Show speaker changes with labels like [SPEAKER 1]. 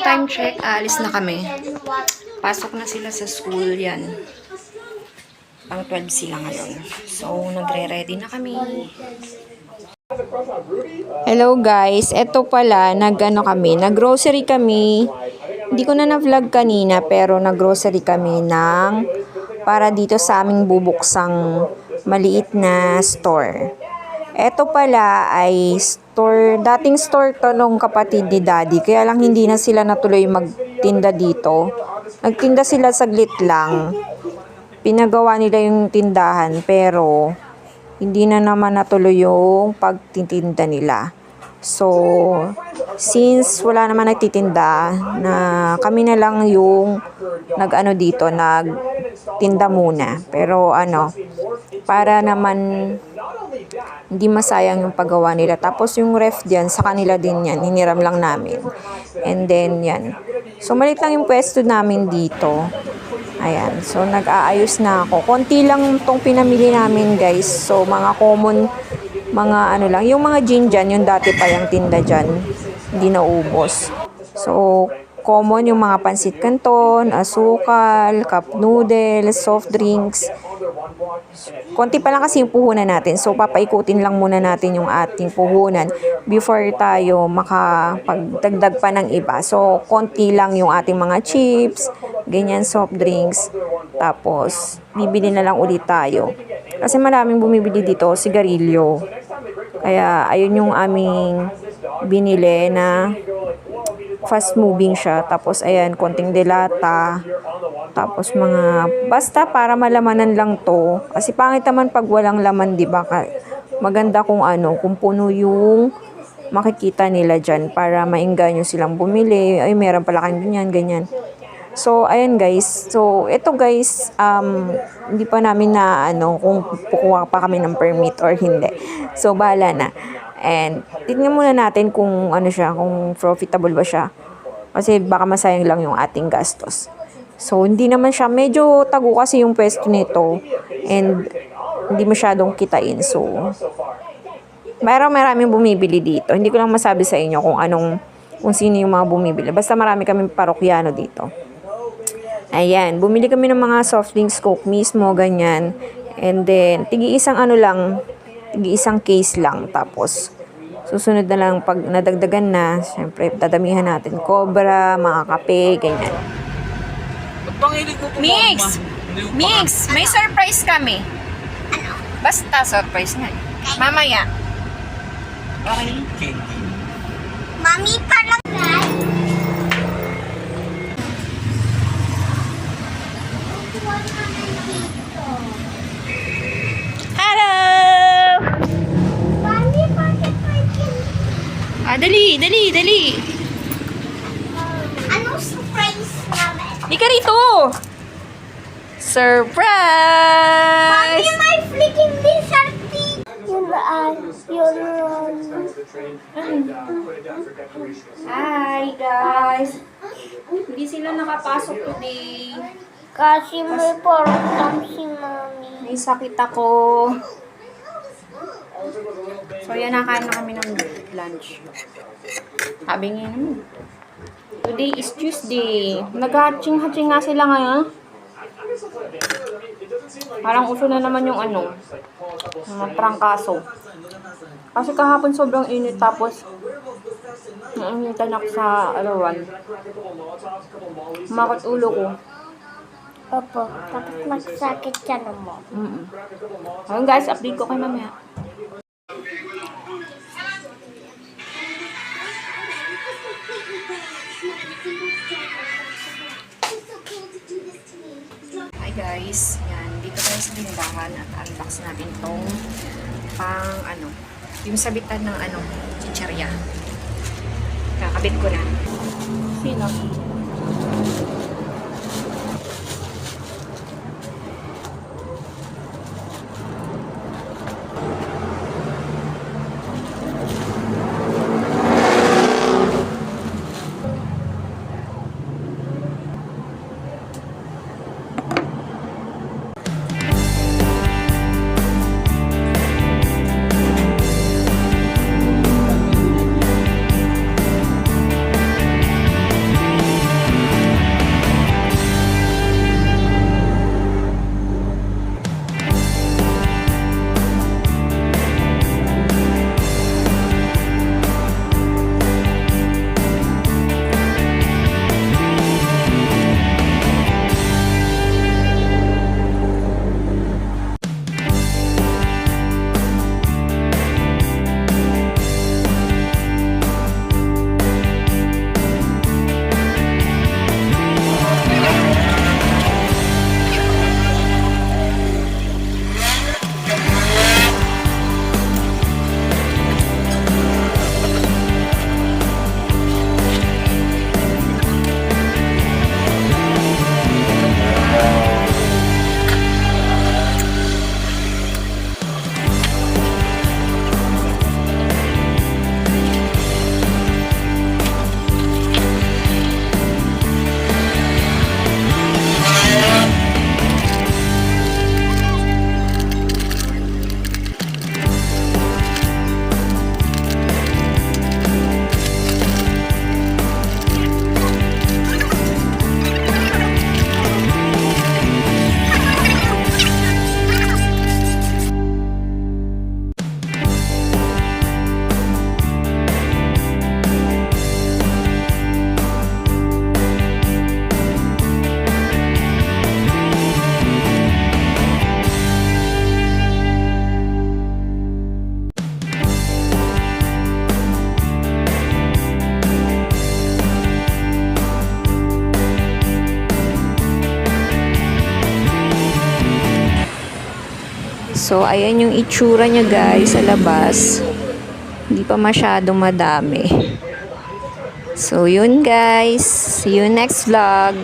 [SPEAKER 1] time check, aalis na kami. Pasok na sila sa school, yan. Pang 12 sila ngayon. So, nagre-ready na kami. Hello guys, eto pala, nag-grocery kami. Hindi ko na na-vlog kanina, pero nag-grocery kami para dito sa aming bubuksang maliit na store. Eto pala ay dating store to nung kapatid ni Daddy, kaya lang hindi na sila natuloy magtinda dito. Nagtinda sila saglit lang. Pinagawa nila yung tindahan, pero hindi na naman natuloy yung pagtitinda nila. So, since wala naman nagtitinda, na kami na lang yung nagtinda muna. Pero para naman hindi masayang yung paggawa nila. Tapos yung ref diyan, sa kanila din yan. Hiniram lang namin. And then yan. So, malit lang yung pwesto namin dito. Ayan. So, nag-aayos na ako. Konti lang tong pinamili namin, guys. So, mga common, lang. Yung mga gin dyan, yung dati pa yung tinda dyan, hindi naubos. So, common yung mga pansit canton, asukal, cup noodles, soft drinks. Konti pa lang kasi yung puhunan natin. So, papaikutin lang muna natin yung ating puhunan before tayo makapagdagdag pa ng iba. So, konti lang yung ating mga chips, ganyan, soft drinks. Tapos, bibili na lang ulit tayo. Kasi maraming bumibili dito, sigarilyo. Kaya, ayun yung aming binili na fast moving siya. Tapos, ayan, konting delata. Tapos, basta para malamanan lang to. Kasi pangit naman pag walang laman, di ba? Maganda kung puno yung makikita nila dyan para maingganyo silang bumili. Ay, meron pala kayong ganyan. So, ayan guys. So, ito guys, hindi pa namin kung kukuha pa kami ng permit or hindi. So, bahala na. And, tignan muna natin kung kung profitable ba siya. Kasi baka masayang lang yung ating gastos. So, hindi naman siya, medyo tago kasi yung pwesto nito. And, hindi masyadong kitain. So, maraming bumibili dito. Hindi ko lang masabi sa inyo kung sino yung mga bumibili. Basta marami kaming parokyano dito. Ayan, bumili kami ng mga soft drinks, Coke mismo, ganyan. And then, tigi-isang case lang. Tapos, susunod na lang pag nadagdagan na, syempre, dadamihan natin. Cobra, mga kape, ganyan. Mix, may surprise kami. Basta surprise nga. Mamaya. Okay?
[SPEAKER 2] Mami, parang
[SPEAKER 1] Hello!
[SPEAKER 2] Mami, bakit
[SPEAKER 1] Dali!
[SPEAKER 2] anong surprise namin?
[SPEAKER 1] Ika rito! Surprise!
[SPEAKER 2] Mami, may flicking lizard teeth!
[SPEAKER 1] Hi guys! Hindi sila nakapasok today.
[SPEAKER 2] Kasi may parang si Mami.
[SPEAKER 1] May sakit ako. So yan, nakain na kami ng lunch. Sabi nga naman. Today is Tuesday. Nag-hatching nga sila ngayon. Parang uso na naman yung mga trangkaso. Kasi kahapon sobrang init, tapos nainitan ako sa arawan. Kumakot ulo ko.
[SPEAKER 2] Opo, tapos magsakit ka naman.
[SPEAKER 1] Ayun guys, update ko kayo mamaya. Hi guys, yan, dito tayo sa tindahan at unbox natin tong yung sabitan ng chicherya. Kakabit ko na. Sino? So, ayan yung itsura niya guys sa labas. Hindi pa masyadong madami. So, yun guys. See you next vlog.